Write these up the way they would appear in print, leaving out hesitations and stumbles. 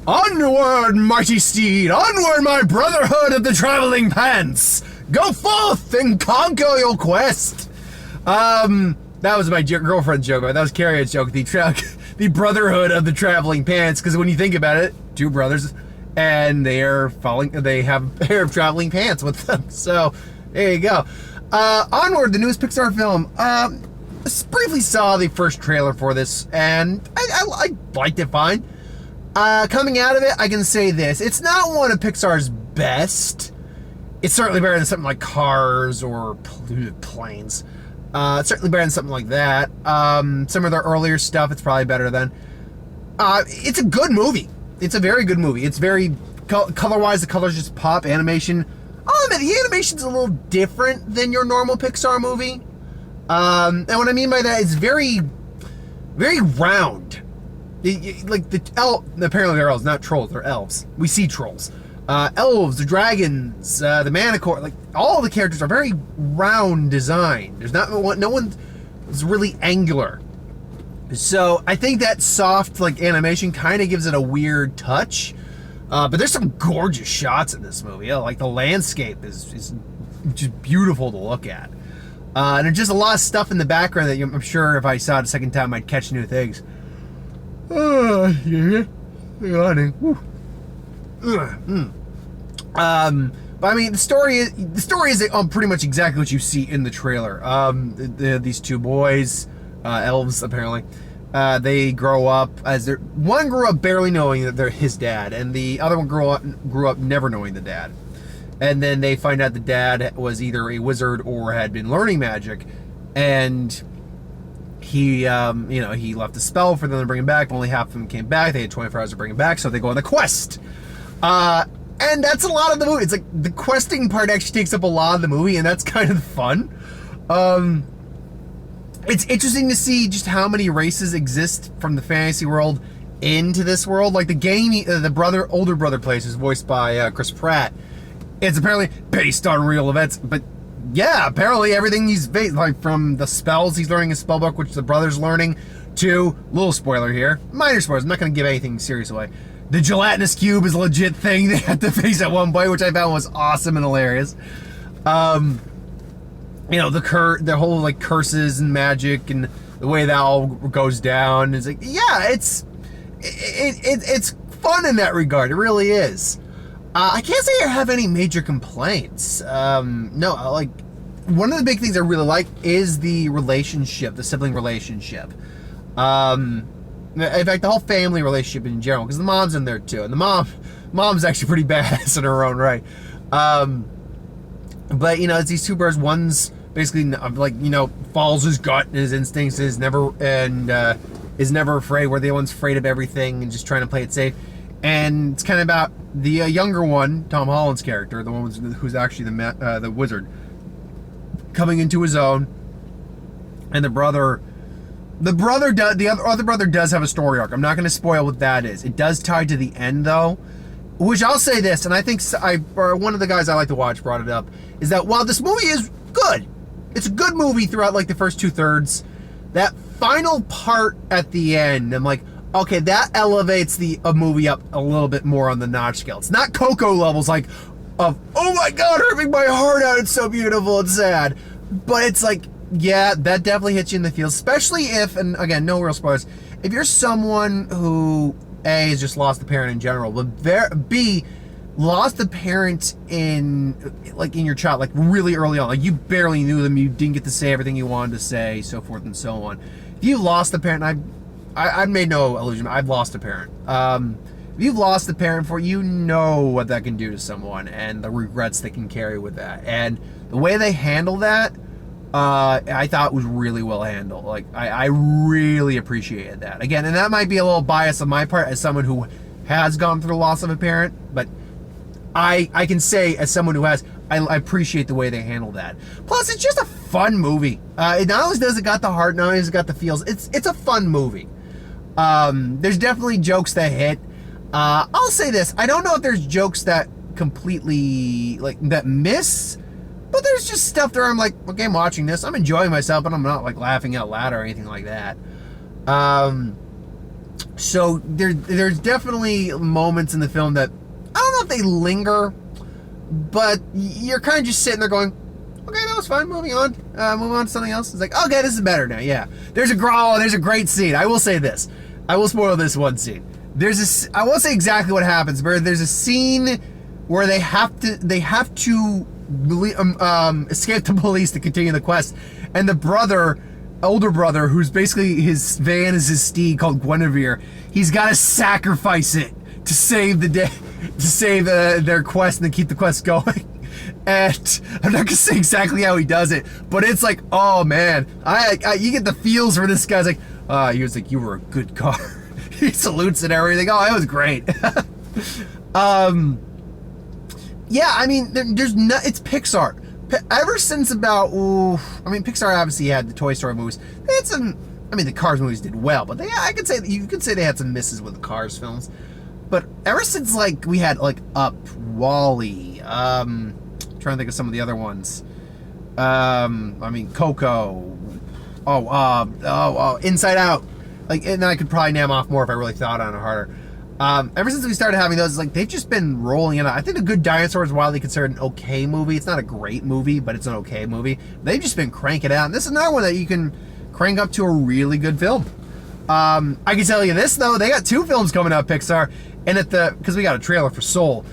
Onward, mighty steed! Onward, my brotherhood of the traveling pants! Go forth and conquer your quest! That was my girlfriend's joke, but that was Carrie's joke. The brotherhood of the traveling pants, because when you think about it, two brothers, and they have a pair of traveling pants with them. So, there you go. Onward, the newest Pixar film. Briefly saw the first trailer for this, and I liked it fine. Coming out of it, I can say this. It's not one of Pixar's best. It's certainly better than something like Cars or Planes. It's certainly better than something like that. Some of their earlier stuff, it's probably better than. It's a good movie. It's a very good movie. It's very, color-wise, the colors just pop. Animation, I'll admit, the animation's a little different than your normal Pixar movie. And what I mean by that is very, very round. Like apparently they're elves, not trolls, they're elves. We see trolls. Elves, the dragons, the manicore, like all the characters are very round design. There's no one is really angular. So I think that soft like animation kind of gives it a weird touch. But there's some gorgeous shots in this movie. Like the landscape is just beautiful to look at. And there's just a lot of stuff in the background that I'm sure if I saw it a second time I'd catch new things. But I mean, the story is pretty much exactly what you see in the trailer. These two boys, elves apparently, they grow up one grew up barely knowing that they're his dad, and the other one grew up never knowing the dad. And then they find out the dad was either a wizard or had been learning magic, and he left a spell for them to bring him back. Only half of them came back. They had 24 hours to bring him back, so they go on the quest. And that's a lot of the movie. It's like the questing part actually takes up a lot of the movie, and that's kind of fun. It's interesting to see just how many races exist from the fantasy world into this world. Like the game, the older brother plays is voiced by Chris Pratt. It's apparently based on real events, but yeah, apparently everything he's based, like from the spells he's learning in spellbook, which the brother's learning, to, little spoiler here, minor spoilers, I'm not going to give anything serious away. The gelatinous cube is a legit thing they had to face at one point, which I found was awesome and hilarious. The whole like curses and magic and the way that all goes down is like, yeah, it's fun in that regard. It really is. I can't say I have any major complaints. No, like one of the big things I really like is the relationship, the sibling relationship. In fact, the whole family relationship in general, because the mom's in there too, and the mom's actually pretty badass in her own right. But it's these two brothers. One's basically like follows his gut and his instincts, is never afraid. Where the other one's afraid of everything and just trying to play it safe. And it's kind of about the younger one, Tom Holland's character, the one who's actually the wizard, coming into his own, and the other brother does have a story arc. I'm not going to spoil what that is. It does tie to the end though, which I'll say this, and I think one of the guys I like to watch brought it up, is that while this movie is good, it's a good movie throughout like the first 2/3. That final part at the end, I'm like, okay, that elevates a movie up a little bit more on the notch scale. It's not Coco levels like of, oh my god, hurting my heart out, it's so beautiful and sad. But it's like, yeah, that definitely hits you in the feels, especially if, and again, no real spoilers, if you're someone who, A, has just lost a parent in general, but B, lost a parent in your child, like really early on, like you barely knew them, you didn't get to say everything you wanted to say, so forth and so on. If you lost a parent, I've made no illusion, I've lost a parent. If you've lost a parent before, you know what that can do to someone and the regrets they can carry with that. And the way they handle that, I thought was really well handled. Like, I really appreciated that. Again, and that might be a little bias on my part as someone who has gone through the loss of a parent, but I can say as someone who has, I appreciate the way they handle that. Plus, it's just a fun movie. It not only does it got the heart, not only does it got the feels, it's a fun movie. There's definitely jokes that hit. I'll say this, I don't know if there's jokes that completely, that miss, but there's just stuff there I'm like, okay, I'm watching this, I'm enjoying myself, but I'm not, laughing out loud or anything like that. So there's definitely moments in the film that I don't know if they linger, but you're kind of just sitting there going, okay, that was fine. Moving on to something else. It's like, okay, this is better now. Yeah, there's a great scene. I will say this. I will spoil this one scene. I won't say exactly what happens, but there's a scene where they have to escape the police to continue the quest, and the older brother, who's basically his van is his steed called Guinevere, he's got to sacrifice it to save the day, to save their quest and to keep the quest going. And I'm not gonna say exactly how he does it, but it's like, oh man, you get the feels for this guy's like, he was like, you were a good car. He salutes and everything. Oh, it was great. Yeah, I mean, it's Pixar. Ever since about, Pixar obviously had the Toy Story movies. They had the Cars movies did well, but you could say they had some misses with the Cars films. But ever since we had Up, WALL-E, trying to think of some of the other ones. Coco. Inside Out. And I could probably name off more if I really thought on it harder. Ever since we started having those, they've just been rolling in. I think The Good Dinosaur is widely considered an okay movie. It's not a great movie, but it's an okay movie. They've just been cranking out. And this is another one that you can crank up to a really good film. I can tell you this, though. They got 2 films coming out, Pixar. And because we got a trailer for Soul.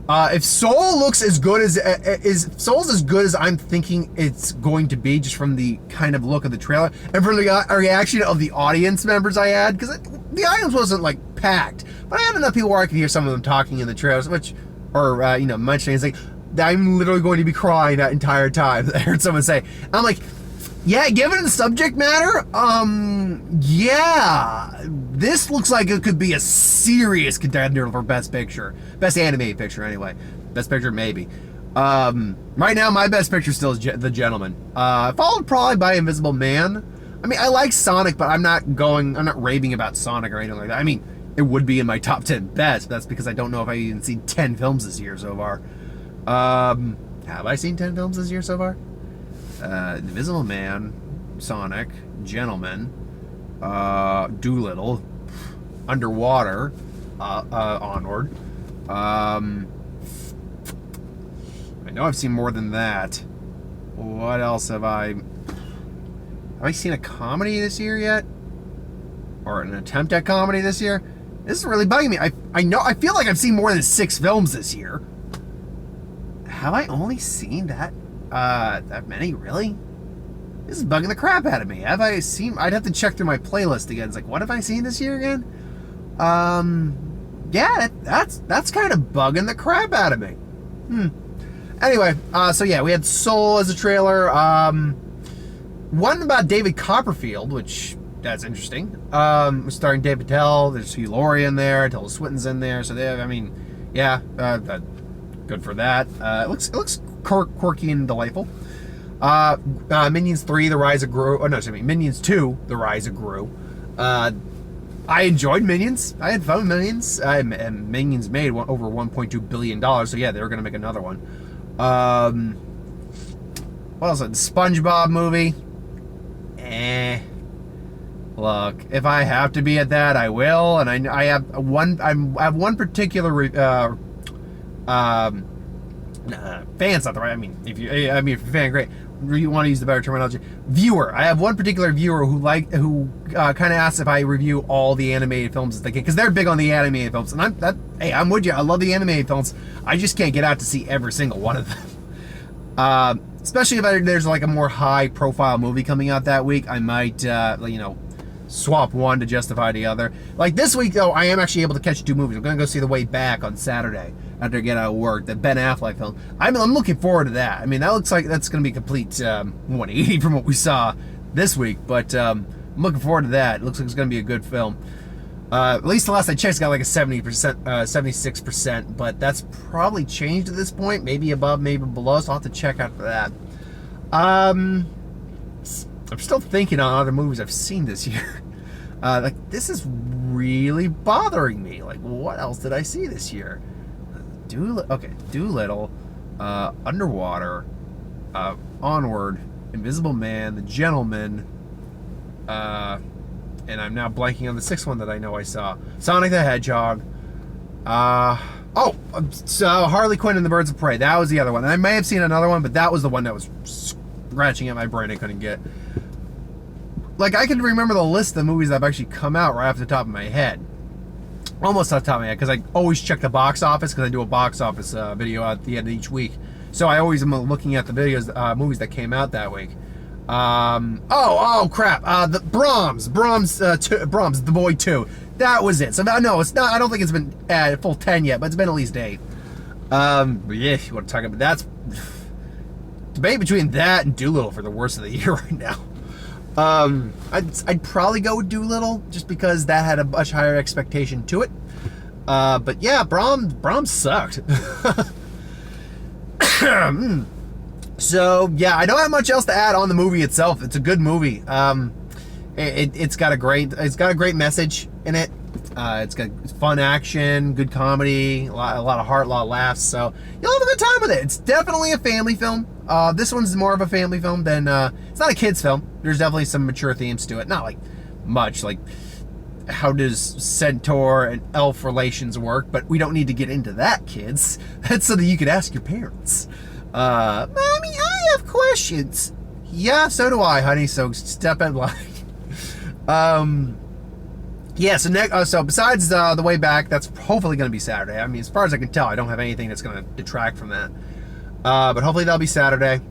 If Soul looks as good Soul's as good as I'm thinking it's going to be, just from the kind of look of the trailer and from the reaction of the audience members I had, because the audience wasn't packed, but I had enough people where I could hear some of them talking in the trailers, mentioning it's like, I'm literally going to be crying that entire time. I heard someone say, I'm like, yeah, given the subject matter, yeah, this looks like it could be a serious contender for Best Picture. Best Animated Picture, anyway. Best Picture, maybe. Right now, my Best Picture still is The Gentleman. Followed probably by Invisible Man. I like Sonic, but I'm not raving about Sonic or anything like that. It would be in my top 10 best, but that's because I don't know if I've even seen 10 films this year so far. Have I seen 10 films this year so far? Invisible Man, Sonic, Gentleman, Doolittle, Underwater, Onward. I know I've seen more than that. What else have I seen a comedy this year yet? Or an attempt at comedy this year? This is really bugging me. I feel like I've seen more than 6 films this year. Have I only seen that many, really? This is bugging the crap out of me. I'd have to check through my playlist again. It's like, what have I seen this year again? Yeah, that's kind of bugging the crap out of me. Anyway, so yeah, we had Soul as a trailer. One about David Copperfield, which, that's interesting. Starring Dave Patel. There's Hugh Laurie in there. Tilda Swinton's in there. So good for that. It looks quirky and delightful. Minions 3, The Rise of Gru. Minions 2, The Rise of Gru. I enjoyed Minions. I had fun with Minions. And Minions made over $1.2 billion. So yeah, they were going to make another one. What else? The SpongeBob movie. Look, if I have to be at that, I will. And I have one particular fan's not the right. If you're a fan, great. You want to use the better terminology. Viewer. I have one particular viewer who kind of asks if I review all the animated films that they can, because they're big on the animated films. And I'm with you. I love the animated films. I just can't get out to see every single one of them. Especially if there's a more high-profile movie coming out that week, I might swap one to justify the other. Like this week, though, I am actually able to catch 2 movies. I'm going to go see The Way Back on Saturday after I get out of work, the Ben Affleck film. I'm looking forward to that. That looks like that's going to be a complete 180 from what we saw this week, but I'm looking forward to that. It looks like it's going to be a good film. At least the last I checked, it's got like a 70%, 76%, but that's probably changed at this point. Maybe above, maybe below, so I'll have to check out for that. I'm still thinking on other movies I've seen this year. This is really bothering me. What else did I see this year? Doolittle, Underwater, Onward, Invisible Man, The Gentleman, and I'm now blanking on the sixth one that I know I saw. Sonic the Hedgehog. So Harley Quinn and the Birds of Prey. That was the other one. And I may have seen another one, but that was the one that was scratching at my brain I couldn't get. Like, I can remember the list of the movies that have actually come out right off the top of my head. Almost off the top of my head, because I always check the box office, because I do a box office video at the end of each week. So I always am looking at the videos, movies that came out that week. Crap. The Brahms, The Boy 2. That was it. So no, it's not. I don't think it's been at full 10 yet, but it's been at least 8. But yeah, if you want to talk about that's debate between that and Doolittle for the worst of the year right now. I'd probably go with Doolittle just because that had a much higher expectation to it. But yeah, Brahms sucked. So yeah, I don't have much else to add on the movie itself. It's a good movie. It's got a great message in it. It's got fun action, good comedy, a lot of heart, a lot of laughs. So you'll have a good time with it. It's definitely a family film. This one's more of a family film than it's not a kids film. There's definitely some mature themes to it. Not like much like how does centaur and elf relations work, but we don't need to get into that, kids. That's something you could ask your parents. Mommy, I have questions. Yeah, so do I, honey. So step in line. Yeah, so besides the way back, that's hopefully going to be Saturday. I mean, as far as I can tell, I don't have anything that's going to detract from that. But hopefully that'll be Saturday.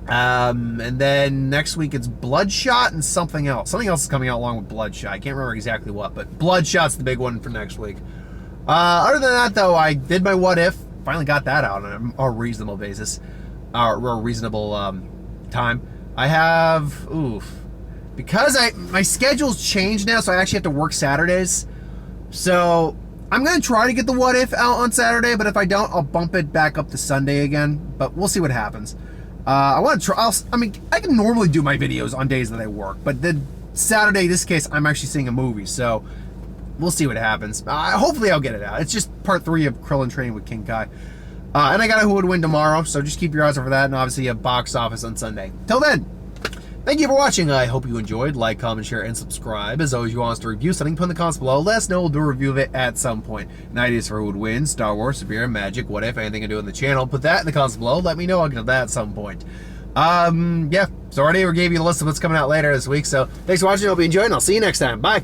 And then next week it's Bloodshot and something else. Something else is coming out along with Bloodshot. I can't remember exactly what, but Bloodshot's the big one for next week. Other than that, though, I did my What If. Finally got that out on a reasonable basis. Or a reasonable time. I have... Because my schedule's changed now, so I actually have to work Saturdays. So I'm going to try to get the What If out on Saturday, but if I don't, I'll bump it back up to Sunday again. But we'll see what happens. I want to try... I can normally do my videos on days that I work, but then Saturday, in this case, I'm actually seeing a movie, so we'll see what happens. Hopefully I'll get it out. It's just part 3 of Krillin Training with King Kai. And I got a Who Would Win tomorrow, so just keep your eyes out for that, and obviously a box office on Sunday. Till then, thank you for watching. I hope you enjoyed. Like, comment, share, and subscribe. As always, you want us to review something, put in the comments below. Let us know. We'll do a review of it at some point. And ideas for Who Would Win, Star Wars, Severe, Magic, What If, anything I do on the channel. Put that in the comments below. Let me know. I'll get to that at some point. Yeah. So I already gave you the list of what's coming out later this week. So thanks for watching. I hope you enjoyed, and I'll see you next time. Bye.